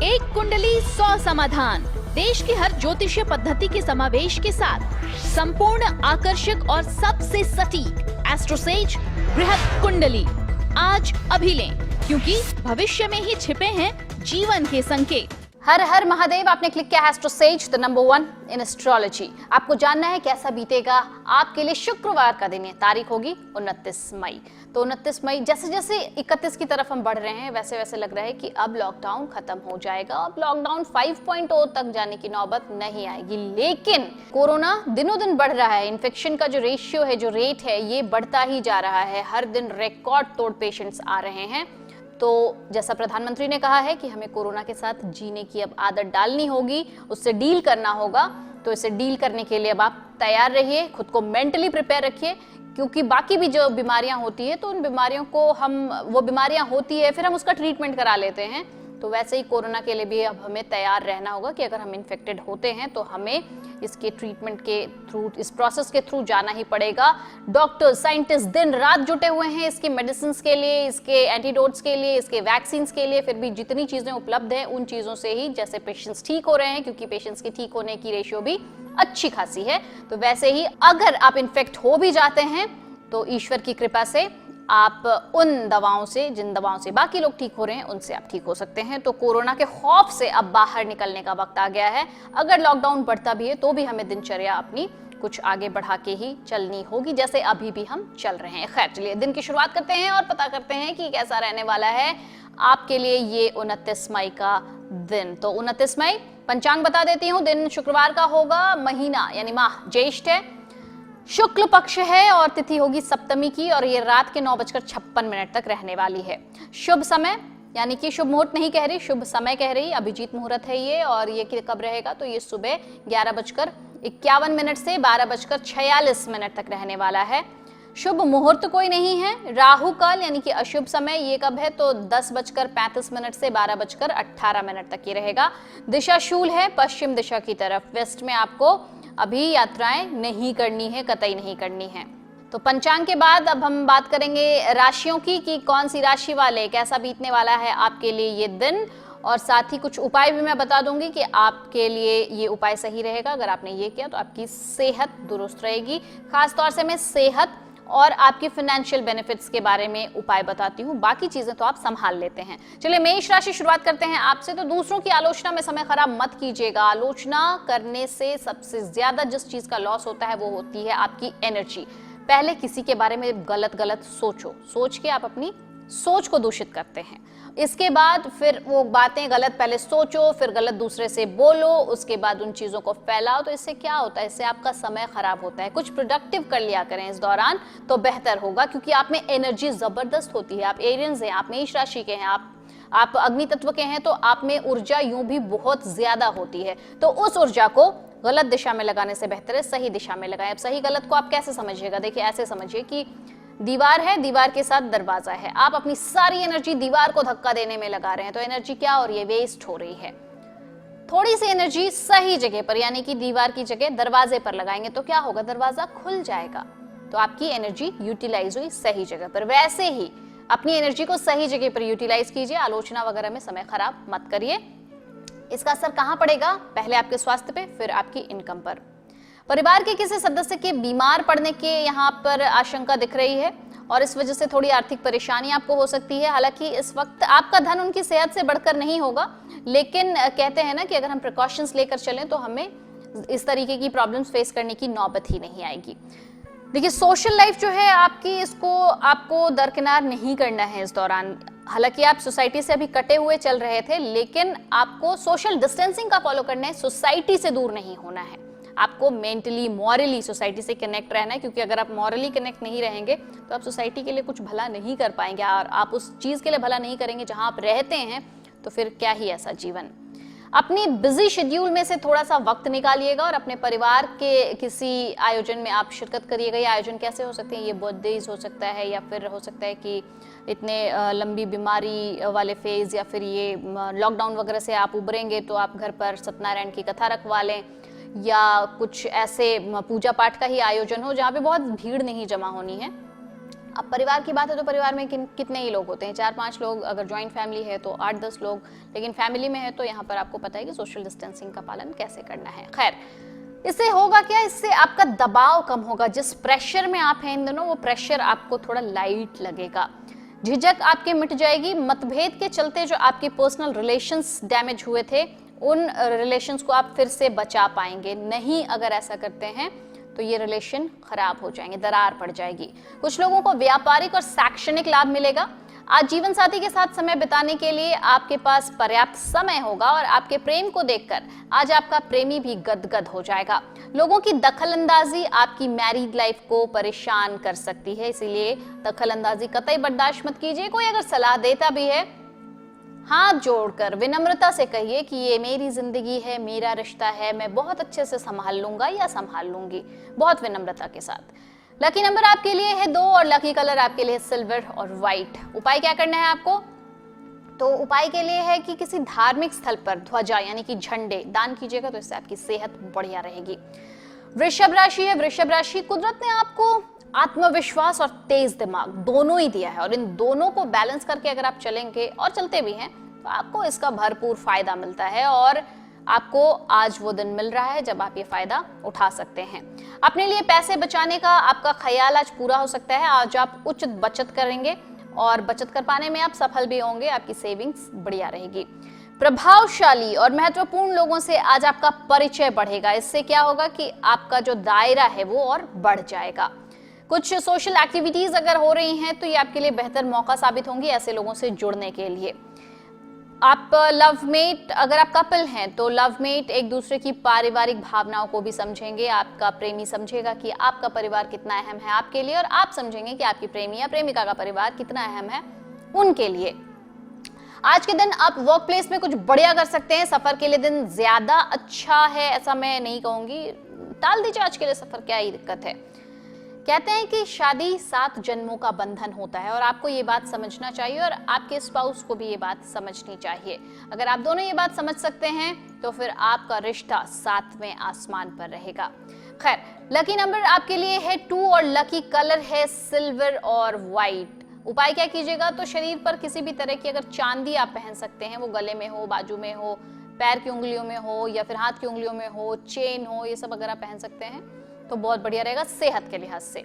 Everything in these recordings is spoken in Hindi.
एक कुंडली 100 समाधान, देश की हर ज्योतिषीय पद्धति के समावेश के साथ संपूर्ण, आकर्षक और सबसे सटीक एस्ट्रोसेज बृहद कुंडली आज अभी लें, क्योंकि भविष्य में ही छिपे हैं जीवन के संकेत। हर हर महादेव। आपने क्लिक किया AstroSage, the number 1 in astrology. आपको जानना है कैसा बीतेगा आपके लिए शुक्रवार का दिन है। तारीख होगी 29 मई। तो 29 मई जैसे जैसे 31 की तरफ हम बढ़ रहे हैं वैसे वैसे लग रहा है कि अब लॉकडाउन खत्म हो जाएगा। अब लॉकडाउन 5.0 तक जाने की नौबत नहीं आएगी, लेकिन कोरोना दिनों दिन बढ़ रहा है। इन्फेक्शन का जो रेशियो है, जो रेट है, ये बढ़ता ही जा रहा है। हर दिन रिकॉर्ड तोड़ पेशेंट्स आ रहे हैं। तो जैसा प्रधानमंत्री ने कहा है कि हमें कोरोना के साथ जीने की अब आदत डालनी होगी, उससे डील करना होगा। तो इसे डील करने के लिए अब आप तैयार रहिए, खुद को मेंटली प्रिपेयर रखिए, क्योंकि बाकी भी जो बीमारियां होती है तो उन बीमारियों को वो बीमारियां होती है फिर हम उसका ट्रीटमेंट करा लेते हैं। तो वैसे ही कोरोना के लिए भी अब हमें तैयार रहना होगा कि अगर हम इन्फेक्टेड होते हैं तो हमें इसके ट्रीटमेंट के थ्रू, इस प्रोसेस के थ्रू जाना ही पड़ेगा। डॉक्टर्स, साइंटिस्ट दिन रात जुटे हुए हैं इसके मेडिसिन के लिए, इसके एंटीडोट्स के लिए, इसके वैक्सीन के लिए। फिर भी जितनी चीजें उपलब्ध हैं उन चीजों से ही जैसे पेशेंट्स ठीक हो रहे हैं, क्योंकि पेशेंट्स के ठीक होने की रेशियो भी अच्छी खासी है। तो वैसे ही अगर आप इन्फेक्ट हो भी जाते हैं तो ईश्वर की कृपा से आप उन दवाओं से, जिन दवाओं से बाकी लोग ठीक हो रहे हैं, उनसे आप ठीक हो सकते हैं। तो कोरोना के खौफ से अब बाहर निकलने का वक्त आ गया है। अगर लॉकडाउन बढ़ता भी है तो भी हमें दिनचर्या अपनी कुछ आगे बढ़ा के ही चलनी होगी, जैसे अभी भी हम चल रहे हैं। खैर, चलिए दिन की शुरुआत करते हैं और पता करते हैं कि कैसा रहने वाला है आपके लिए ये 29 मई का दिन। तो 29 मई पंचांग बता देती हूँ। दिन शुक्रवार का होगा, महीना यानी माह ज्येष्ठ है, शुक्ल पक्ष है और तिथि होगी सप्तमी की, और ये रात के 9:56 तक रहने वाली है। शुभ समय यानी कि शुभ मुहूर्त नहीं कह रही, शुभ समय कह रही, अभिजीत मुहूर्त है ये। और ये कब रहेगा तो ये सुबह 11:51 से 12:46 तक रहने वाला है। शुभ मुहूर्त कोई नहीं है। राहु काल यानी कि अशुभ समय ये कब है तो 10:35 से 12:18 तक ये रहेगा। दिशा शूल है पश्चिम दिशा की तरफ। वेस्ट में आपको अभी यात्राएं नहीं करनी है, कतई नहीं करनी है। तो पंचांग के बाद अब हम बात करेंगे राशियों की कि कौन सी राशि वाले कैसा बीतने वाला है आपके लिए ये दिन, और साथ ही कुछ उपाय भी मैं बता दूंगी कि आपके लिए ये उपाय सही रहेगा। अगर आपने ये किया तो आपकी सेहत दुरुस्त रहेगी। खासतौर से मैं सेहत और आपकी फाइनेंशियल बेनिफिट्स के बारे में उपाय बताती हूँ, बाकी चीजें तो आप संभाल लेते हैं। चलिए मेष राशि शुरुआत करते हैं आपसे। तो दूसरों की आलोचना में समय खराब मत कीजिएगा। आलोचना करने से सबसे ज्यादा जिस चीज का लॉस होता है वो होती है आपकी एनर्जी। पहले किसी के बारे में गलत सोचो, सोच के आप अपनी सोच को दूषित करते हैं। इसके बाद फिर वो बातें गलत पहले सोचो, फिर गलत दूसरे से बोलो, उसके बाद उन चीजों को फैलाओ। तो इससे क्या होता है, इससे आपका समय खराब होता है। कुछ प्रोडक्टिव कर लिया करें इस दौरान तो बेहतर होगा, क्योंकि आप में एनर्जी जबरदस्त होती है। आप एरियंस हैं, आप मेष राशि के हैं, आप अग्नि तत्व के हैं, तो आप में ऊर्जा यूं भी बहुत ज्यादा होती है। तो उस ऊर्जा को गलत दिशा में लगाने से बेहतर है सही दिशा में लगाएं। अब सही गलत को आप कैसे समझिएगा, देखिए ऐसे समझिए कि दीवार है, दीवार के साथ दरवाजा है। आप अपनी सारी एनर्जी दीवार को धक्का देने में लगा रहे हैं, तो एनर्जी क्या हो रही है, वेस्ट हो रही है। थोड़ी सी एनर्जी सही जगह पर यानी कि दीवार की जगह दरवाजे पर लगाएंगे तो क्या होगा, दरवाजा खुल जाएगा। तो आपकी एनर्जी यूटिलाइज हुई सही जगह पर। वैसे ही अपनी एनर्जी को सही जगह पर यूटिलाइज कीजिए। आलोचना वगैरह में समय खराब मत करिए। इसका असर कहां पड़ेगा, पहले आपके स्वास्थ्य पे, फिर आपकी इनकम पर। परिवार के किसी सदस्य के बीमार पड़ने के यहाँ पर आशंका दिख रही है और इस वजह से थोड़ी आर्थिक परेशानी आपको हो सकती है। हालांकि इस वक्त आपका धन उनकी सेहत से बढ़कर नहीं होगा, लेकिन कहते हैं ना कि अगर हम प्रिकॉशंस लेकर चलें तो हमें इस तरीके की प्रॉब्लम्स फेस करने की नौबत ही नहीं आएगी। देखिए सोशल लाइफ जो है आपकी, इसको आपको दरकिनार नहीं करना है इस दौरान। हालांकि आप सोसाइटी से अभी कटे हुए चल रहे थे, लेकिन आपको सोशल डिस्टेंसिंग का फॉलो करना है। सोसाइटी से दूर नहीं होना है, आपको मेंटली मॉरली सोसाइटी से कनेक्ट रहना है, क्योंकि अगर आप मॉरली कनेक्ट नहीं रहेंगे तो आप सोसाइटी के लिए कुछ भला नहीं कर पाएंगे, और आप उस चीज के लिए भला नहीं करेंगे जहां आप रहते हैं, तो फिर क्या ही ऐसा जीवन। अपनी बिजी शेड्यूल में से थोड़ा सा वक्त निकालिएगा और अपने परिवार के किसी आयोजन में आप शिरकत करिएगा। ये आयोजन कैसे हो सकते हैं, ये बर्थडेज हो सकता है, या फिर हो सकता है कि इतने लंबी बीमारी वाले फेज, या फिर ये लॉकडाउन वगैरह से आप उभरेंगे तो आप घर पर सत्यनारायण की कथा रखवा लें, या कुछ ऐसे पूजा पाठ का ही आयोजन हो जहाँ पे बहुत भीड़ नहीं जमा होनी है। अब परिवार की बात है तो परिवार में कितने ही लोग होते हैं, 4-5 लोग, अगर जॉइंट फैमिली है तो 8-10 लोग, लेकिन फैमिली में है तो यहाँ पर आपको पता है कि सोशल डिस्टेंसिंग का पालन कैसे करना है। खैर, इससे होगा क्या, इससे आपका दबाव कम होगा। जिस प्रेशर में आप हैं इन दिनों, वो प्रेशर आपको थोड़ा लाइट लगेगा। झिझक आपके मिट जाएगी। मतभेद के चलते जो आपके पर्सनल रिलेशंस डैमेज हुए थे, उन रिलेशंस को आप फिर से बचा पाएंगे। नहीं, अगर ऐसा करते हैं तो ये रिलेशन खराब हो जाएंगे, दरार पड़ जाएगी। कुछ लोगों को व्यापारिक और शैक्षणिक लाभ मिलेगा। आज जीवन साथी के साथ समय बिताने के लिए आपके पास पर्याप्त समय होगा और आपके प्रेम को देखकर आज आपका प्रेमी भी गदगद हो जाएगा। लोगों की दखलंदाजी आपकी मैरिड लाइफ को परेशान कर सकती है, इसीलिए दखलंदाजी कतई बर्दाश्त मत कीजिए। कोई अगर सलाह देता भी है, हाथ जोड़कर विनम्रता से कहिए कि ये मेरी जिंदगी है, मेरा रिश्ता है, मैं बहुत अच्छे से संभाल लूंगा या संभाल लूंगी, बहुत विनम्रता के साथ। लकी नंबर आपके लिए है 2 और लकी कलर आपके लिए सिल्वर और व्हाइट। उपाय क्या करना है आपको? तो उपाय के लिए है कि किसी धार्मिक स्थल पर ध्वजा यानी कि झंडे दान कीजिएगा, तो इससे आपकी सेहत बढ़िया रहेगी। वृषभ राशि है। वृषभ राशि, कुदरत ने आपको आत्मविश्वास और तेज दिमाग दोनों ही दिया है, और इन दोनों को बैलेंस करके अगर आप चलेंगे और चलते भी हैं तो आपको इसका भरपूर फायदा मिलता है, और आपको आज वो दिन मिल रहा है जब आप ये फायदा उठा सकते हैं। अपने लिए पैसे बचाने का आपका ख्याल आज पूरा हो सकता है। आज आप उचित बचत करेंगे और बचत कर पाने में आप सफल भी होंगे। आपकी सेविंग्स बढ़िया रहेगी। प्रभावशाली और महत्वपूर्ण लोगों से आज आपका परिचय बढ़ेगा। इससे क्या होगा कि आपका जो दायरा है वो और बढ़ जाएगा। कुछ सोशल एक्टिविटीज अगर हो रही हैं तो ये आपके लिए बेहतर मौका साबित होंगी ऐसे लोगों से जुड़ने के लिए। आप लवमेट, अगर आप कपल हैं तो लवमेट एक दूसरे की पारिवारिक भावनाओं को भी समझेंगे। आपका प्रेमी समझेगा कि आपका परिवार कितना अहम है आपके लिए, और आप समझेंगे कि आपकी प्रेमी या प्रेमिका का परिवार कितना अहम है उनके लिए। आज के दिन आप वर्क प्लेस में कुछ बढ़िया कर सकते हैं। सफर के लिए दिन ज्यादा अच्छा है ऐसा मैं नहीं कहूंगी, टाल दीजिए आज के लिए सफर, क्या ही दिक्कत है। कहते हैं कि शादी 7 जन्मों का बंधन होता है, और आपको ये बात समझना चाहिए और आपके स्पाउस को भी ये बात समझनी चाहिए। अगर आप दोनों ये बात समझ सकते हैं तो फिर आपका रिश्ता 7वें आसमान पर रहेगा। खैर, लकी नंबर आपके लिए है 2 और लकी कलर है सिल्वर और व्हाइट। उपाय क्या कीजिएगा? तो शरीर पर किसी भी तरह की अगर चांदी आप पहन सकते हैं, वो गले में हो, बाजू में हो, पैर की उंगलियों में हो या फिर हाथ की उंगलियों में हो, चेन हो, ये सब अगर आप पहन सकते हैं तो बहुत बढ़िया रहेगा सेहत के लिहाज से।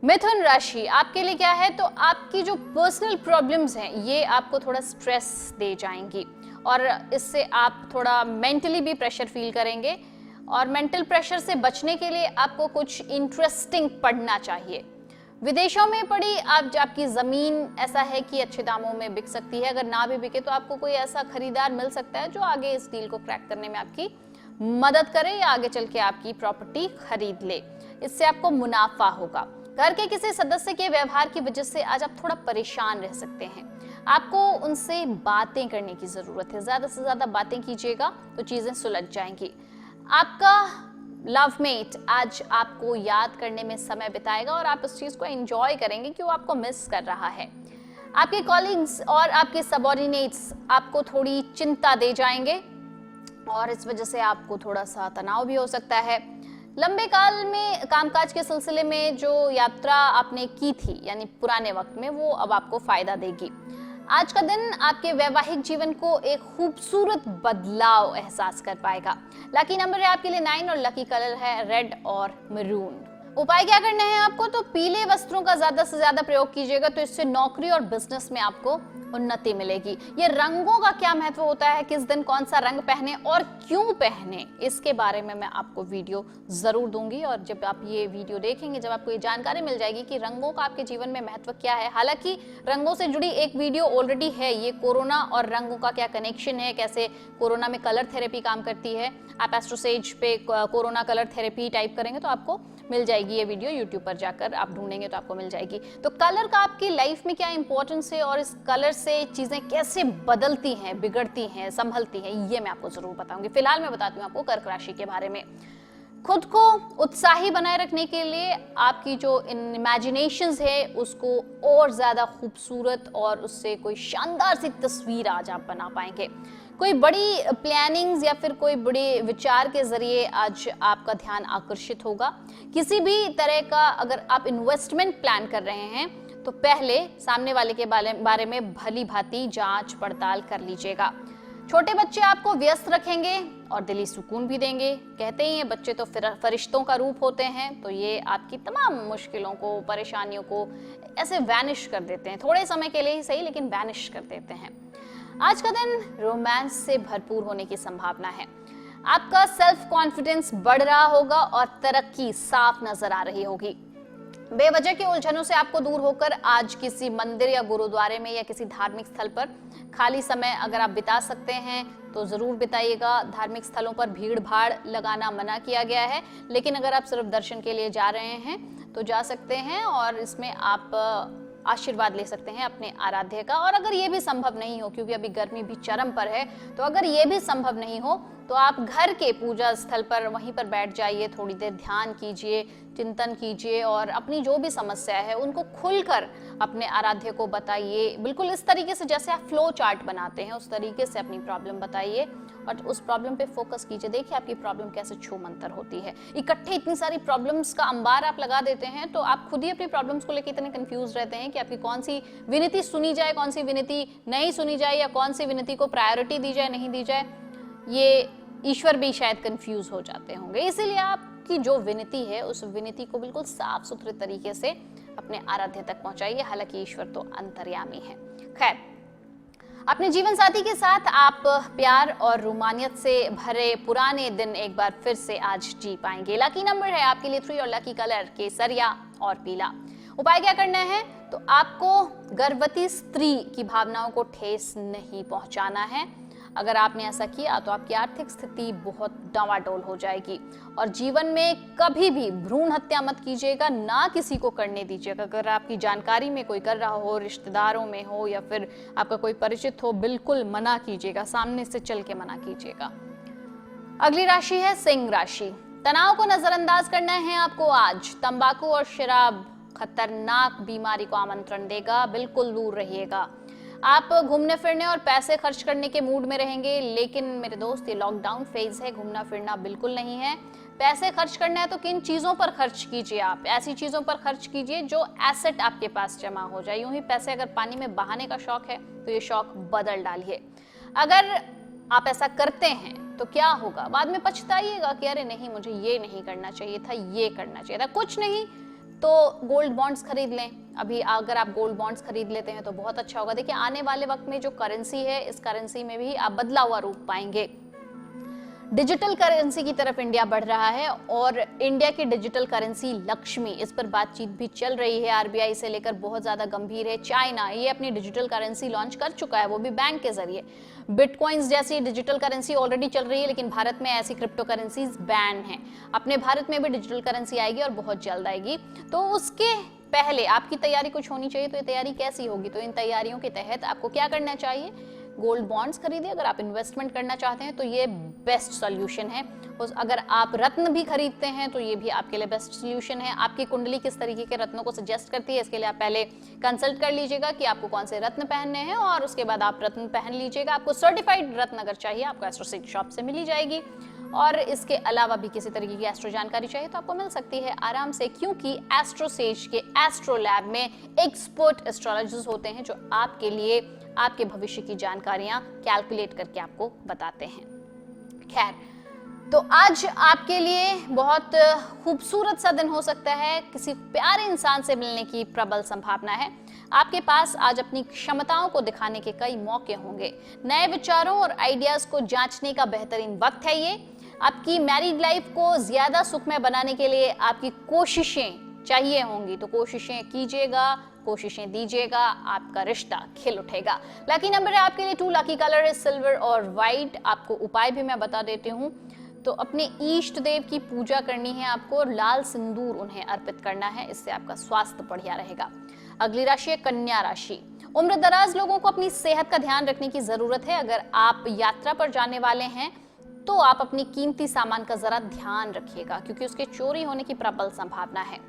मिथुन राशि आपके लिए क्या है? तो आपकी जो पर्सनल प्रॉब्लम्स हैं ये आपको थोड़ा स्ट्रेस दे जाएंगी, और इससे आप थोड़ा मेंटली भी प्रेशर फील करेंगे, और मेंटल प्रेशर से बचने के लिए आपको कुछ इंटरेस्टिंग पढ़ना चाहिए। विदेशों में पड़ी आपकी जमीन ऐसा है कि अच्छे दामों में बिक सकती है। अगर ना भी बिके तो आपको कोई ऐसा खरीदार मिल सकता है जो आगे इस डील को क्रैक करने में आपकी मदद करे या आगे चल के आपकी प्रॉपर्टी खरीद ले। इससे आपको मुनाफा होगा। घर के किसी सदस्य के व्यवहार की वजह से आज आप थोड़ा परेशान रह सकते हैं। आपको उनसे बातें करने की जरूरत है, ज्यादा से ज्यादा बातें कीजिएगा तो चीजें सुलझ जाएंगी। आपका लवमेट आज आपको याद करने में समय बिताएगा और आप इस चीज को एंजॉय करेंगे कि वो आपको मिस कर रहा है। आपके कॉलीग्स और आपके सबऑर्डिनेट्स आपको थोड़ी चिंता दे जाएंगे, और इस वजह से आपको थोड़ा सा तनाव भी हो सकता है। लंबे काल में कामकाज के सिलसिले में जो यात्रा आपने की थी यानी पुराने वक्त में, वो अब आपको फायदा देगी। आज का दिन आपके वैवाहिक जीवन को एक खूबसूरत बदलाव एहसास कर पाएगा। लकी नंबर है आपके लिए 9 और लकी कलर है रेड और मैरून। उपाय क्या करना है आपको? तो पीले वस्त्रों का ज्यादा से ज्यादा प्रयोग कीजिएगा, तो इससे नौकरी और बिजनेस में आपको उन्नति मिलेगी। ये रंगों का क्या महत्व होता है, किस दिन कौन सा रंग पहने और क्यों पहने, इसके बारे में मैं आपको वीडियो जरूर दूंगी। और जब आप ये वीडियो देखेंगे, जब आपको ये जानकारी मिल जाएगी कि रंगों का आपके जीवन में महत्व क्या है। हालांकि रंगों से जुड़ी एक वीडियो ऑलरेडी है, ये कोरोना और रंगों का क्या कनेक्शन है, कैसे कोरोना में कलर थेरेपी काम करती है। आप एस्ट्रोसेज पे कोरोना कलर थेरेपी टाइप करेंगे तो आपको मिल जाएगी ये वीडियो, यूट्यूब पर जाकर आप ढूंढेंगे तो आपको मिल जाएगी। तो कलर का आपकी लाइफ में क्या इंपॉर्टेंस है और इस कलर से चीजें कैसे बदलती हैं, बिगड़ती हैं, संभलती हैं, ये मैं आपको जरूर बताऊंगी। फिलहाल मैं बताती हूँ आपको कर्क राशि के बारे में। खुद को उत्साही बनाए रखने के लिए आपकी जो इमेजिनेशंस है उसको और ज्यादा खूबसूरत और उससे कोई शानदार सी तस्वीर आज आप बना पाएंगे। कोई बड़ी प्लानिंग्स या फिर कोई बड़े विचार के जरिए आज आपका ध्यान आकर्षित होगा। किसी भी तरह का अगर आप इन्वेस्टमेंट प्लान कर रहे हैं तो पहले सामने वाले के बारे में भली भांति जांच पड़ताल कर लीजिएगा। छोटे बच्चे आपको व्यस्त रखेंगे और दिली सुकून भी देंगे। कहते ही हैं बच्चे तो फरिश्तों का रूप होते हैं, तो ये आपकी तमाम मुश्किलों को, परेशानियों को ऐसे वैनिश कर देते हैं, थोड़े समय के लिए ही सही लेकिन वैनिश कर देते हैं। आज का दिन रोमांस से भरपूर होने की संभावना है। आपका सेल्फ कॉन्फिडेंस बढ़ रहा होगा और तरक्की साफ नजर आ रही होगी। बेवजह की उलझनों से आपको दूर होकर आज किसी मंदिर या गुरुद्वारे में या किसी धार्मिक स्थल पर खाली समय अगर आप बिता सकते हैं तो जरूर बिताइएगा। धार्मिक स्थलों पर भीड़ भाड़ लगाना मना किया गया है, लेकिन अगर आप सिर्फ दर्शन के लिए जा रहे हैं तो जा सकते हैं और इसमें आप आशीर्वाद ले सकते हैं अपने आराध्य का। और अगर ये भी संभव नहीं हो, क्योंकि अभी गर्मी भी चरम पर है, तो अगर ये भी संभव नहीं हो तो आप घर के पूजा स्थल पर वहीं पर बैठ जाइए, थोड़ी देर ध्यान कीजिए, चिंतन कीजिए और अपनी जो भी समस्या है उनको खुलकर अपने आराध्य को बताइए। बिल्कुल इस तरीके से जैसे आप फ्लो चार्ट बनाते हैं उस तरीके से अपनी प्रॉब्लम बताइए और उस प्रॉब्लम पे फोकस कीजिए। देखिए आपकी प्रॉब्लम कैसे छू मंतर होती है। इकट्ठे इतनी सारी प्रॉब्लम्स का अंबार आप लगा देते हैं तो आप खुद ही अपनी प्रॉब्लम्स को लेकर इतने कंफ्यूज रहते हैं कि आपकी कौन सी विनती सुनी जाए, कौन सी विनती नहीं सुनी जाए, या कौन सी विनती को प्रायोरिटी दी जाए, नहीं दी जाए। ये ईश्वर भी शायद कंफ्यूज हो जाते होंगे। इसीलिए आपकी जो विनती है उस विनती को बिल्कुल साफ सुथरे तरीके से अपने आराध्य तक पहुंचाइए। हालांकि ईश्वर तो अंतर्यामी है। खैर, अपने जीवन साथी के साथ आप प्यार और रोमानियत से भरे पुराने दिन एक बार फिर से आज जी पाएंगे। लकी नंबर है आपके लिए 3 और लकी कलर केसरिया और पीला। उपाय क्या करना है, तो आपको गर्भवती स्त्री की भावनाओं को ठेस नहीं पहुंचाना है। अगर आपने ऐसा किया तो आपकी आर्थिक स्थिति बहुत डावाडोल हो जाएगी। और जीवन में कभी भी भ्रूण हत्या मत कीजिएगा, ना किसी को करने दीजिएगा। अगर आपकी जानकारी में कोई कर रहा हो, रिश्तेदारों में हो या फिर आपका कोई परिचित हो, बिल्कुल मना कीजिएगा, सामने से चल के मना कीजिएगा। अगली राशि है सिंह राशि। तनाव को नजरअंदाज करना है आपको आज। तंबाकू और शराब खतरनाक बीमारी को आमंत्रण देगा, बिल्कुल दूर रहिएगा। आप घूमने फिरने और पैसे खर्च करने के मूड में रहेंगे, लेकिन मेरे दोस्त ये लॉकडाउन फेज है, घूमना फिरना बिल्कुल नहीं है। पैसे खर्च करना है तो किन चीजों पर खर्च कीजिए। आप ऐसी चीजों पर खर्च कीजिए जो एसेट आपके पास जमा हो जाए। यूं ही पैसे अगर पानी में बहाने का शौक है तो ये शौक बदल डालिए। अगर आप ऐसा करते हैं तो क्या होगा, बाद में पछताइएगा कि अरे नहीं, मुझे ये नहीं करना चाहिए था, ये करना चाहिए था। कुछ नहीं तो गोल्ड बॉन्ड्स खरीद लें। अभी अगर आप गोल्ड बॉन्ड्स खरीद लेते हैं तो बहुत अच्छा होगा। देखिए आने वाले वक्त में जो करेंसी है, इस करेंसी में भी आप बदला हुआ रूप पाएंगे। डिजिटल करेंसी की तरफ इंडिया बढ़ रहा है और इंडिया की डिजिटल करेंसी लक्ष्मी, इस पर बातचीत भी चल रही है। आरबीआई से लेकर बहुत ज्यादा गंभीर है। चाइना ये अपनी डिजिटल करेंसी लॉन्च कर चुका है, वो भी बैंक के जरिए। बिटकॉइंस जैसी डिजिटल करेंसी ऑलरेडी चल रही है, लेकिन भारत में ऐसी क्रिप्टो करेंसीज बैन है। अपने भारत में भी डिजिटल करेंसी आएगी और बहुत जल्द आएगी। तो उसके पहले आपकी तैयारी कुछ होनी चाहिए। तो ये तैयारी कैसी होगी, तो इन तैयारियों के तहत आपको क्या करना चाहिए, गोल्ड बॉन्ड्स खरीदिए। अगर आप इन्वेस्टमेंट करना चाहते हैं तो ये बेस्ट सोल्यूशन है। अगर आप रत्न भी खरीदते हैं तो ये भी आपके लिए बेस्ट सोल्यूशन है। आपकी कुंडली किस तरीके के रत्नों को सजेस्ट करती है, इसके लिए आप पहले कंसल्ट कर लीजिएगा कि आपको कौन से रत्न पहनने हैं और उसके बाद आप रत्न पहन लीजिएगा। आपको सर्टिफाइड रत्न अगर चाहिए आपको एस्ट्रोसेज शॉप से मिली जाएगी। और इसके अलावा भी किसी तरीके की एस्ट्रो जानकारी चाहिए तो आपको मिल सकती है आराम से, क्योंकि एस्ट्रोसेज के एस्ट्रो लैब में एक्सपर्ट एस्ट्रोलॉजर्स होते हैं जो आपके लिए आपके भविष्य की जानकारियां कैलकुलेट करके आपको बताते हैं। खैर, तो आज आपके लिए बहुत खूबसूरत सा दिन हो सकता है। किसी प्यारे इंसान से मिलने की प्रबल संभावना है। आपके पास आज अपनी क्षमताओं को दिखाने के कई मौके होंगे। नए विचारों और आइडियाज को जांचने का बेहतरीन वक्त है ये। आपकी मैरिड लाइफ को ज्यादा सुखमय बनाने के लिए आपकी कोशिशें चाहिए होंगी, तो कोशिशें कीजिएगा, कोशिशें दीजिएगा, आपका रिश्ता खिल उठेगा। लकी नंबर है आपके लिए 2, लकी कलर है सिल्वर और व्हाइट। आपको उपाय भी मैं बता देती हूँ। तो अपने इष्ट देव की पूजा करनी है आपको और लाल सिंदूर उन्हें अर्पित करना है, इससे आपका स्वास्थ्य बढ़िया रहेगा। अगली राशि है कन्या राशि। उम्र दराज लोगों को अपनी सेहत का ध्यान रखने की जरूरत है। अगर आप यात्रा पर जाने वाले हैं तो आप अपनी कीमती सामान का जरा ध्यान रखिएगा, क्योंकि उसके चोरी होने की प्रबल संभावना है।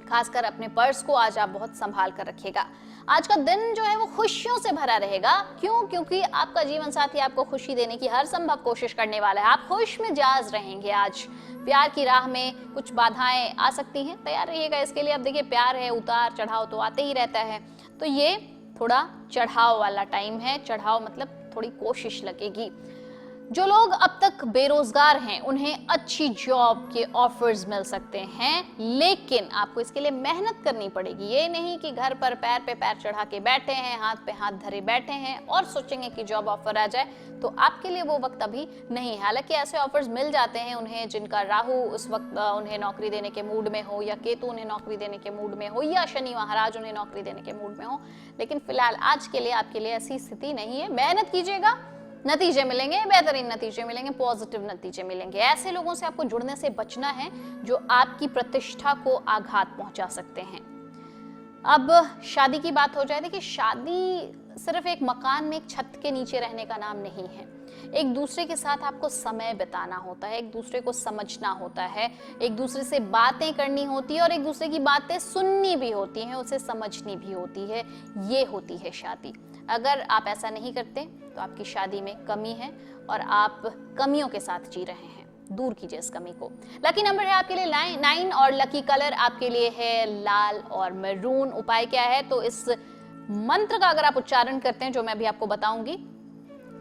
खासकर अपने पर्स को आज आप बहुत संभाल कर रखिएगा। आज का दिन जो है वो खुशियों से भरा रहेगा। क्यों? क्योंकि आपका जीवन साथी आपको खुशी देने की हर संभव कोशिश करने वाला है। आप खुश मिजाज रहेंगे आज। प्यार की राह में कुछ बाधाएं आ सकती हैं, तैयार रहिएगा इसके लिए। अब देखिए, प्यार है, उतार चढ़ाव तो आते ही रहता है, तो ये थोड़ा चढ़ाव वाला टाइम है। चढ़ाव मतलब थोड़ी कोशिश लगेगी। जो लोग अब तक बेरोजगार हैं उन्हें अच्छी जॉब के ऑफर्स मिल सकते हैं, लेकिन आपको इसके लिए मेहनत करनी पड़ेगी। ये नहीं कि घर पर पैर पे पैर चढ़ा के बैठे हैं, हाथ पे हाथ धरे बैठे हैं और सोचेंगे कि जॉब ऑफर आ जाए, तो आपके लिए वो वक्त अभी नहीं है। हालांकि ऐसे ऑफर्स मिल जाते हैं उन्हें जिनका राहु उस वक्त उन्हें नौकरी देने के मूड में हो, या केतु उन्हें नौकरी देने के मूड में हो, या शनि महाराज उन्हें नौकरी देने के मूड में हो। लेकिन फिलहाल आज के लिए आपके लिए ऐसी स्थिति नहीं है। मेहनत कीजिएगा, नतीजे मिलेंगे, बेहतरीन नतीजे मिलेंगे, पॉजिटिव नतीजे मिलेंगे। ऐसे लोगों से आपको जुड़ने से बचना है जो आपकी प्रतिष्ठा को आघात पहुंचा सकते हैं। अब शादी की बात हो जाए। देखिए, शादी सिर्फ एक मकान में एक छत के नीचे रहने का नाम नहीं है। एक दूसरे के साथ आपको समय बिताना होता है, एक दूसरे को समझना होता है, एक दूसरे से बातें करनी होती है और एक दूसरे की बातें सुननी भी होती हैं, उसे समझनी भी होती है। ये होती है शादी। अगर आप ऐसा नहीं करते तो आपकी शादी में कमी है और आप कमियों के साथ जी रहे हैं। दूर कीजिए इस कमी को। लकी नंबर है आपके लिए 9 और लकी कलर आपके लिए है लाल और मैरून। उपाय क्या है? तो इस मंत्र का अगर आप उच्चारण करते हैं, जो मैं अभी आपको बताऊंगी,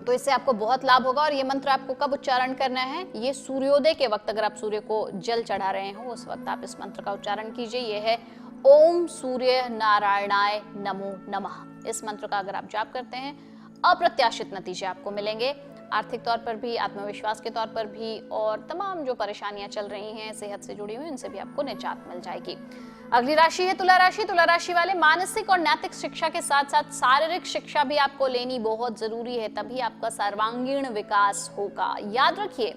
तो इससे आपको बहुत लाभ होगा। और ये मंत्र आपको कब उच्चारण करना है? ये सूर्योदय के वक्त, अगर आप सूर्य को जल चढ़ा रहे हो उस वक्त आप इस मंत्र का उच्चारण कीजिए। ये है ओम सूर्य नारायणाय नमो नमः। इस मंत्र का अगर आप जाप करते हैं, अप्रत्याशित नतीजे आपको मिलेंगे, आर्थिक तौर पर भी, आत्मविश्वास के तौर पर भी, और तमाम जो परेशानियां चल रही हैं सेहत से जुड़ी हुई, उनसे भी आपको निजात मिल जाएगी। अगली राशि है तुला राशि। तुला राशि वाले, मानसिक और नैतिक शिक्षा के साथ साथ शारीरिक शिक्षा भी आपको लेनी बहुत जरूरी है, तभी आपका सर्वांगीण विकास होगा। याद रखिए,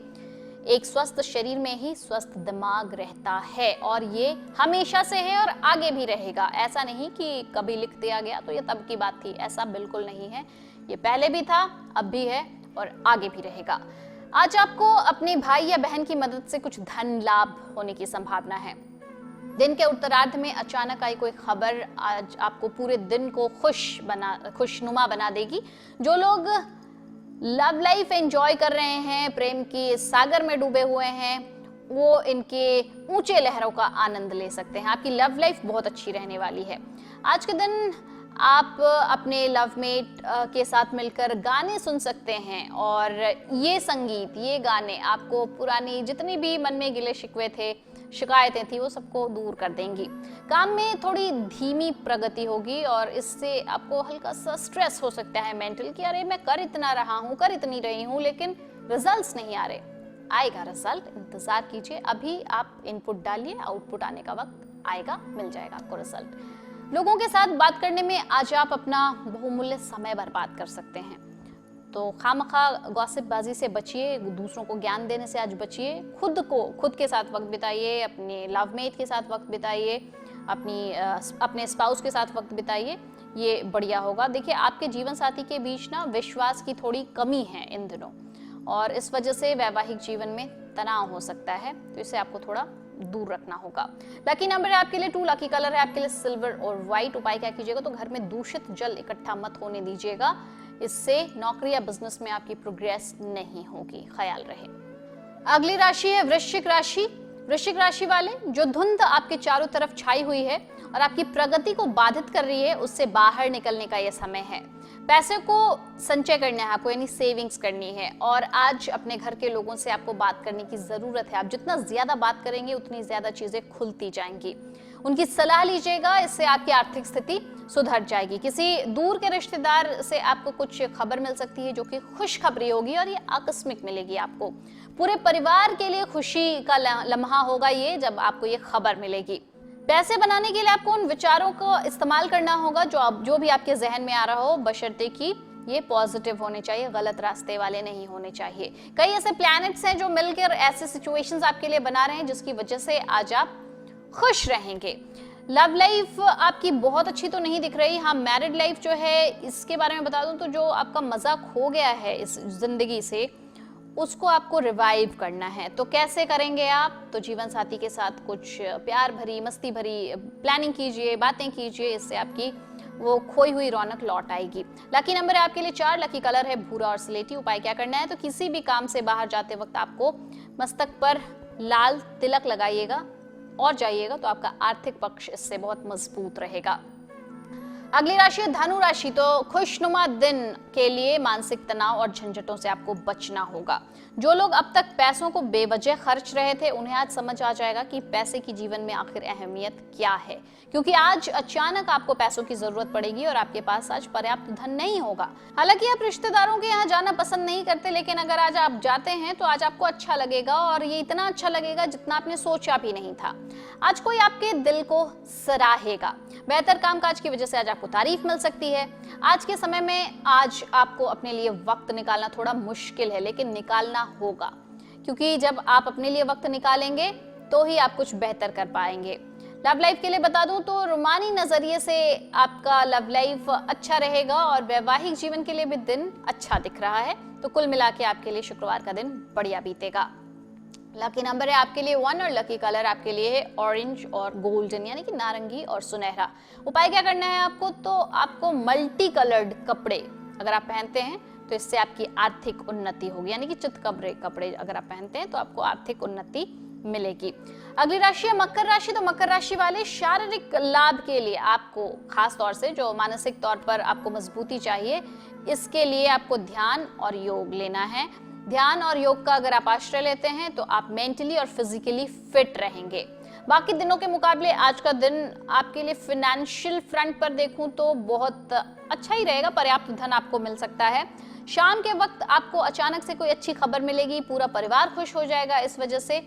एक स्वस्थ शरीर में ही स्वस्थ दिमाग रहता है, और ये हमेशा से है और आगे भी रहेगा। ऐसा नहीं कि कभी लिख दिया गया तो ये तब की बात थी, ऐसा बिल्कुल नहीं है। ये पहले भी था, अब भी है और आगे भी रहेगा। आज आपको अपने भाई या बहन की मदद से कुछ धन लाभ होने की संभावना है। दिन के उत्तरार्ध में अचानक आई कोई खबर आज आपको पूरे दिन को खुशनुमा बना देगी। जो लोग लव लाइफ एंजॉय कर रहे हैं, प्रेम की सागर में डूबे हुए हैं, वो इनके ऊंचे लहरों का आनंद ले सकते हैं। आपकी लव लाइफ बहुत अच्छी रहने वाली है। आज के दिन आप अपने लवमेट के साथ मिलकर गाने सुन सकते हैं, और ये संगीत, ये गाने आपको पुरानी जितनी भी मन में गिले शिकवे थे, शिकायतें थी, वो सबको दूर कर देंगी। काम में थोड़ी धीमी प्रगति होगी और इससे आपको हल्का सा स्ट्रेस हो सकता है मेंटल, कि अरे मैं कर इतना रहा हूँ, कर इतनी रही हूँ, लेकिन रिजल्ट्स नहीं आ रहे। आएगा रिजल्ट, इंतजार कीजिए। अभी आप इनपुट डालिए, आउटपुट आने का वक्त आएगा, मिल जाएगा आपको रिजल्ट। लोगों के साथ बात करने में आज आप अपना बहुमूल्य समय बर्बाद कर सकते हैं, तो खामखा गॉसिपबाजी से बचिए, दूसरों को ज्ञान देने से आज बचिए। खुद के साथ वक्त बिताइए, अपने लवमेट के साथ वक्त बिताइए, अपने स्पाउस के साथ वक्त बिताइए, ये बढ़िया होगा। देखिए, आपके जीवन साथी के बीच ना विश्वास की थोड़ी कमी है इन दिनों, और इस वजह से वैवाहिक जीवन में तनाव हो सकता है, तो इसे आपको थोड़ा दूर रखना होगा। लकी नंबर है आपके लिए 2, लकी कलर है आपके लिए सिल्वर और व्हाइट। उपाय क्या कीजिएगा? तो घर में दूषित जल इकट्ठा मत होने दीजिएगा, इससे नौकरी या बिजनेस में आपकी प्रोग्रेस नहीं होगी, ख्याल रहे। अगली राशि है वृश्चिक राशि। वृश्चिक राशि वाले, जो धुंध आपके चारों तरफ छाई हुई है और आपकी प्रगति को बाधित कर रही है, उससे बाहर निकलने का यह समय है। पैसे को संचय करना है आपको, यानी सेविंग्स करनी है, और आज अपने घर के लोगों से आपको बात करने की जरूरत है। आप जितना ज्यादा बात करेंगे उतनी ज्यादा चीजें खुलती जाएंगी। उनकी सलाह लीजिएगा, इससे आपकी आर्थिक स्थिति सुधर जाएगी। किसी दूर के रिश्तेदार से आपको कुछ खबर मिल सकती है जो कि खुशखबरी होगी, और ये आकस्मिक मिलेगी आपको। पूरे परिवार के लिए खुशी का लम्हा होगा ये, जब आपको ये खबर मिलेगी। पैसे बनाने के लिए आपको उन विचारों को इस्तेमाल करना होगा जो भी आपके जहन में आ रहा हो, बशर्ते कि ये पॉजिटिव होने चाहिए, गलत रास्ते वाले नहीं होने चाहिए। कई ऐसे प्लैनेट्स हैं जो मिलकर ऐसे सिचुएशंस आपके लिए बना रहे हैं जिसकी वजह से आज आप खुश रहेंगे। लव लाइफ आपकी बहुत अच्छी तो नहीं दिख रही। हाँ, मैरिड लाइफ जो है, इसके बारे में बता दूं तो जो आपका मजा खो गया है इस जिंदगी से, उसको आपको रिवाइव करना है। तो कैसे करेंगे आप? तो जीवन साथी के साथ कुछ प्यार भरी, मस्ती भरी प्लानिंग कीजिए, बातें कीजिए, इससे आपकी वो खोई हुई रौनक लौट आएगी। लकी नंबर है आपके लिए 4, लकी कलर है भूरा और स्लेटी। उपाय क्या करना है? तो किसी भी काम से बाहर जाते वक्त आपको मस्तक पर लाल तिलक लगाइएगा और जाइएगा, तो आपका आर्थिक पक्ष इससे बहुत मजबूत रहेगा। अगली राशि है धनु राशि। तो खुशनुमा दिन के लिए मानसिक तनाव और झंझटों से आपको बचना होगा। जो लोग अब तक पैसों को बेवजह खर्च रहे थे, उन्हें आज समझ आ जाएगा कि पैसे की जीवन में आखिर अहमियत क्या है, क्योंकि आज अचानक आपको पैसों की जरूरत पड़ेगी और आपके पास आज पर्याप्त धन नहीं होगा। हालांकि आप रिश्तेदारों के यहाँ जाना पसंद नहीं करते, लेकिन अगर आज आप जाते हैं तो आज आपको अच्छा लगेगा, और ये इतना अच्छा लगेगा जितना आपने सोचा भी नहीं था। आज कोई आपके दिल को सराहेगा। बेहतर कामकाज की वजह से आज आपको तारीफ मिल सकती है। आज के समय में आज आपको अपने लिए वक्त निकालना थोड़ा मुश्किल है, लेकिन निकालना होगा, क्योंकि जब आप अपने लिए वक्त निकालेंगे तो ही आप कुछ बेहतर कर पाएंगे। लव लाइफ के लिए बता दूं तो रूमानी नजरिए से आपका लव लाइफ अच्छा रहेगा और वैवाहिक जीवन के लिए भी दिन अच्छा दिख रहा है। तो कुल मिला के आपके लिए शुक्रवार का दिन बढ़िया बीतेगा। लकी नंबर है आपके लिए 1 और लकी कलर आपके लिए है ऑरेंज और गोल्डन, यानी कि नारंगी और सुनहरा। उपाय क्या करना है आपको? तो आपको मल्टी कलर्ड कपड़े अगर आप पहनते हैं तो इससे आपकी आर्थिक उन्नति होगी, यानी कि चितकबरे कपड़े अगर आप पहनते हैं तो आपको आर्थिक उन्नति मिलेगी। अगली राशि है मकर राशि। तो मकर राशि वाले शारीरिक लाभ के लिए आपको खास तौर से जो मानसिक तौर पर आपको मजबूती चाहिए, इसके लिए आपको ध्यान और योग लेना है। ध्यान और योग का अगर आप आश्रय लेते हैं तो आप मेंटली और फिजिकली फिट रहेंगे। बाकी दिनों के मुकाबले आज का दिन आपके लिए फाइनेंशियल फ्रंट पर देखूं तो बहुत अच्छा ही रहेगा। पर्याप्त धन आपको मिल सकता है। शाम के वक्त आपको अचानक से कोई अच्छी खबर मिलेगी, पूरा परिवार खुश हो जाएगा इस वजह से।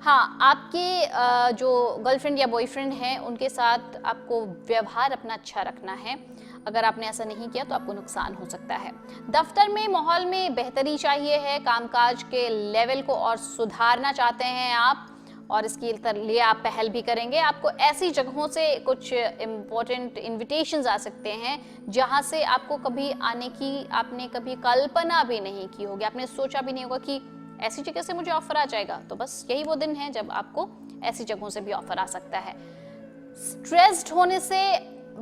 हाँ, आपके जो गर्लफ्रेंड या बॉयफ्रेंड हैं उनके साथ आपको व्यवहार अपना अच्छा रखना है। अगर आपने ऐसा नहीं किया तो आपको नुकसान हो सकता है। दफ्तर में माहौल में बेहतरी चाहिए है। कामकाज के लेवल को और सुधारना चाहते हैं आप, और इसके लिए आप पहल भी करेंगे। आपको ऐसी जगहों से कुछ इम्पोर्टेंट इनविटेशंस आ सकते हैं जहां से आपको कभी आने की आपने कभी कल्पना भी नहीं की होगी। आपने सोचा भी नहीं होगा कि ऐसी जगह से मुझे ऑफर आ जाएगा। तो बस यही वो दिन है जब आपको ऐसी जगहों से भी ऑफर आ सकता है। स्ट्रेस्ड होने से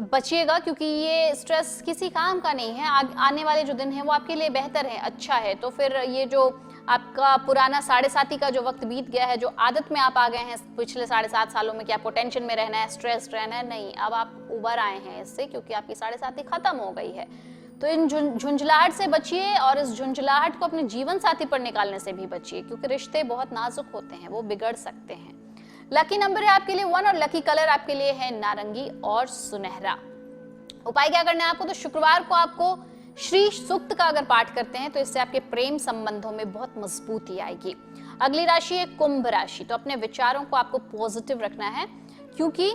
बचिएगा, क्योंकि ये स्ट्रेस किसी काम का नहीं है। आने वाले जो दिन है वो आपके लिए बेहतर है, अच्छा है। तो फिर ये जो आपका पुराना 7.5 का जो वक्त बीत गया है, जो आदत में आप आ गए हैं पिछले 7.5 सालों में कि आपको टेंशन में रहना है, स्ट्रेस रहना है, नहीं, अब आप उबर आए हैं इससे, क्योंकि आपकी 7.5 खत्म हो गई है। तो इन झुंझलाहट से बचिए, और इस झुंझलाहट को अपने जीवन साथी पर निकालने से भी बचिए, क्योंकि रिश्ते बहुत नाजुक होते हैं, वो बिगड़ सकते हैं। लकी नंबर है आपके लिए 1 और लकी कलर आपके लिए है नारंगी और सुनहरा। उपाय क्या करना है आपको? तो शुक्रवार को आपको श्री सूक्त का अगर पाठ करते हैं तो इससे आपके प्रेम संबंधों में बहुत मजबूती आएगी। अगली राशि है कुंभ राशि। तो अपने विचारों को आपको पॉजिटिव रखना है, क्योंकि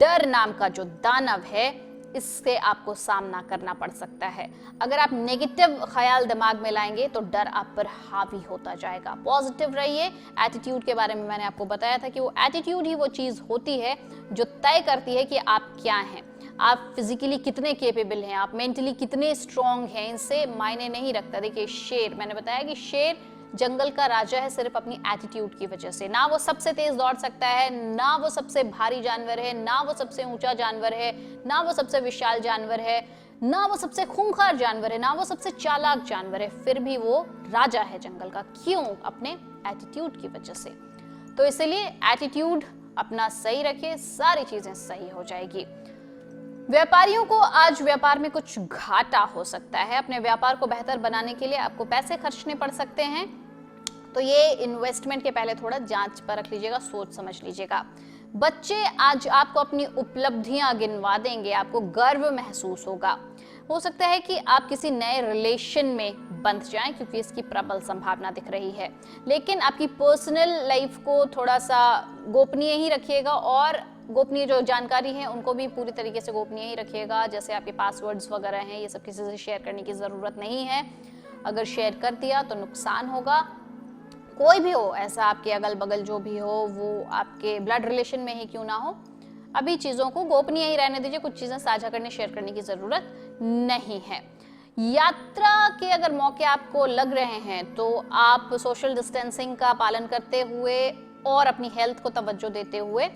डर नाम का जो दानव है इससे आपको सामना करना पड़ सकता है। अगर आप नेगेटिव ख्याल दिमाग में लाएंगे तो डर आप पर हावी होता जाएगा। पॉजिटिव रहिए। एटीट्यूड के बारे में मैंने आपको बताया था कि वो एटीट्यूड ही वो चीज होती है जो तय करती है कि आप क्या हैं, आप फिजिकली कितने केपेबल हैं, आप मेंटली कितने स्ट्रांग हैं। इनसे मायने नहीं रखता। देखिए शेर, मैंने बताया कि शेर जंगल का राजा है सिर्फ अपनी एटीट्यूड की वजह से। ना वो सबसे तेज दौड़ सकता है, ना वो सबसे भारी जानवर है, ना वो सबसे ऊंचा जानवर है, ना वो सबसे विशाल जानवर है, ना वो सबसे खूंखार जानवर है, ना वो सबसे चालाक जानवर है, फिर भी वो राजा है जंगल का। क्यों? अपने एटीट्यूड की वजह से। तो इसलिए एटीट्यूड अपना सही रखिए, सारी चीजें सही हो जाएगी। व्यापारियों को आज व्यापार में कुछ घाटा हो सकता है। अपने व्यापार को बेहतर बनाने के लिए आपको पैसे खर्चने पड़ सकते हैं, तो ये इन्वेस्टमेंट के पहले थोड़ा जांच पर रख लीजिएगा, सोच समझ लीजिएगा। बच्चे आज आपको अपनी उपलब्धियां गिनवा देंगे, आपको गर्व महसूस होगा। हो सकता है कि आप किसी नए रिलेशन में बंध जाएं, क्योंकि इसकी प्रबल संभावना दिख रही है। लेकिन आपकी पर्सनल लाइफ को थोड़ा सा गोपनीय ही रखिएगा, और गोपनीय जो जानकारी है उनको भी पूरी तरीके से गोपनीय ही रखिएगा। जैसे आपके पासवर्ड्स वगैरह हैं, ये सब किसी से शेयर करने की ज़रूरत नहीं है। अगर शेयर कर दिया तो नुकसान होगा। कोई भी हो ऐसा, आपके अगल बगल जो भी हो, वो आपके ब्लड रिलेशन में ही क्यों ना हो, अभी चीज़ों को गोपनीय ही रहने दीजिए। कुछ चीज़ें साझा करने, शेयर करने की ज़रूरत नहीं है। यात्रा के अगर मौके आपको लग रहे हैं तो आप सोशल डिस्टेंसिंग का पालन करते हुए और अपनी हेल्थ को तवज्जो देते हुए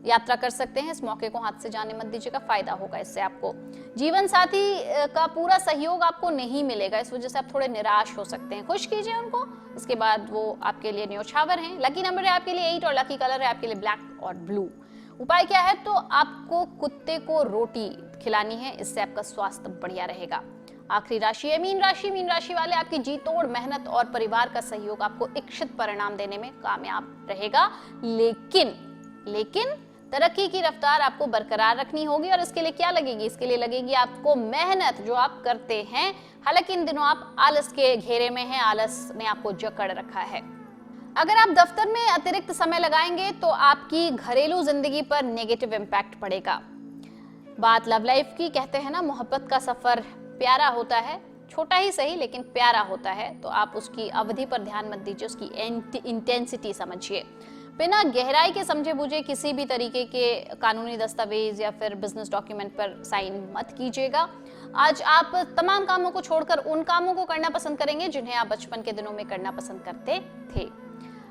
यात्रा कर सकते हैं। इस मौके को हाथ से जाने मत दीजिएगा, फायदा होगा इससे आपको। जीवन साथी का पूरा सहयोग आपको नहीं मिलेगा, इस वजह से आप थोड़े निराश हो सकते हैं। खुश कीजिए उनको, इसके बाद वो आपके लिए न्योछावर हैं। लकी नंबर है आपके लिए 8 और लकी कलर है आपके लिए ब्लैक और ब्लू। उपाय क्या है, तो आपको कुत्ते को रोटी खिलानी है, इससे आपका स्वास्थ्य बढ़िया रहेगा। आखिरी राशि है मीन राशि। मीन राशि वाले आपकी जी तोड़ मेहनत और परिवार का सहयोग आपको इच्छित परिणाम देने में कामयाब रहेगा, लेकिन तरक्की की रफ्तार आपको बरकरार रखनी होगी। और इसके लिए क्या लगेगी, इसके लिए लगेगी आपको मेहनत जो आप करते हैं। हालांकि इन दिनों आप आलस के घेरे में हैं, आलस ने आपको जकड़ रखा है। अगर आप दफ्तर में अतिरिक्त समय लगाएंगे तो आपकी घरेलू जिंदगी पर नेगेटिव इम्पैक्ट पड़ेगा। बात लव लाइफ की, कहते हैं ना मोहब्बत का सफर प्यारा होता है, छोटा ही सही लेकिन प्यारा होता है। तो आप उसकी अवधि पर ध्यान मत दीजिए, उसकी इंटेंसिटी समझिए। बिना गहराई के समझे बूझे किसी भी तरीके के कानूनी दस्तावेज या फिर बिजनेस डॉक्यूमेंट पर साइन मत कीजिएगा। आज आप तमाम कामों को छोड़कर उन कामों को करना पसंद करेंगे जिन्हें आप बचपन के दिनों में करना पसंद करते थे।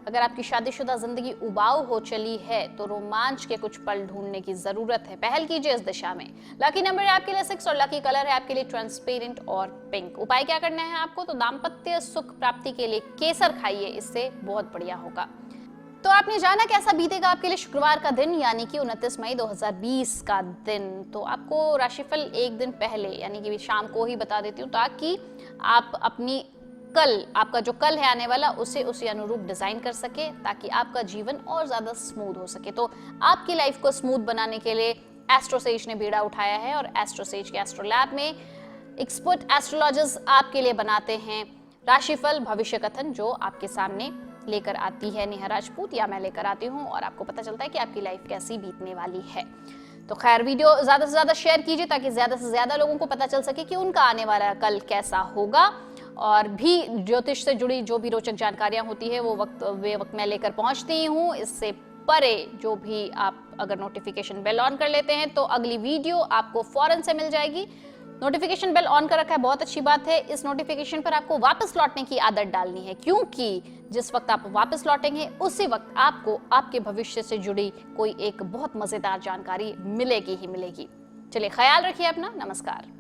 अगर आपकी शादीशुदा जिंदगी उबाऊ हो चली है तो रोमांच के कुछ पल ढूंढने की जरूरत है, पहल कीजिए इस दिशा में। लकी नंबर है आपके लिए 6 और लकी कलर है आपके लिए ट्रांसपेरेंट और पिंक। उपाय क्या करना है आपको, तो दाम्पत्य सुख प्राप्ति के लिए केसर खाइए, इससे बहुत बढ़िया होगा। तो आपने जाना कैसा बीतेगा आपके लिए शुक्रवार का दिन, यानी कि 29 मई 2020 का दिन। तो आपको राशिफल एक दिन पहले यानी कि शाम को ही बता देती हूँ, ताकि आप अपनी आपका जो कल है आने वाला उसे उसी अनुरूप डिजाइन कर सके, ताकि आपका जीवन और ज्यादा स्मूथ हो सके। तो आपकी लाइफ को स्मूथ बनाने के लिए एस्ट्रोसेज ने बीड़ा उठाया है, और एस्ट्रोसेज के एस्ट्रो लैब में एक्सपर्ट एस्ट्रोलॉजर्स आपके लिए बनाते हैं राशिफल भविष्य कथन, जो आपके सामने लेकर आती है नेहा राजपूत या मैं लेकर आती हूँ, और आपको पता चलता है कि आपकी लाइफ कैसी बीतने वाली है। तो खैर, वीडियो ज्यादा से ज्यादा शेयर कीजिए ताकि ज्यादा से ज्यादा लोगों को पता चल सके कि उनका आने वाला कल कैसा होगा। और भी ज्योतिष से जुड़ी जो भी रोचक जानकारियां होती है वो वक्त मैं लेकर पहुंचती हूँ। इससे परे जो भी आप अगर नोटिफिकेशन बेल ऑन कर लेते हैं तो अगली वीडियो आपको फौरन से मिल जाएगी। नोटिफिकेशन बेल ऑन कर रखा है, बहुत अच्छी बात है। इस नोटिफिकेशन पर आपको वापस लौटने की आदत डालनी है, क्योंकि जिस वक्त आप वापस लौटेंगे उसी वक्त आपको आपके भविष्य से जुड़ी कोई एक बहुत मजेदार जानकारी मिलेगी ही मिलेगी। चलिए, ख्याल रखिए अपना। नमस्कार।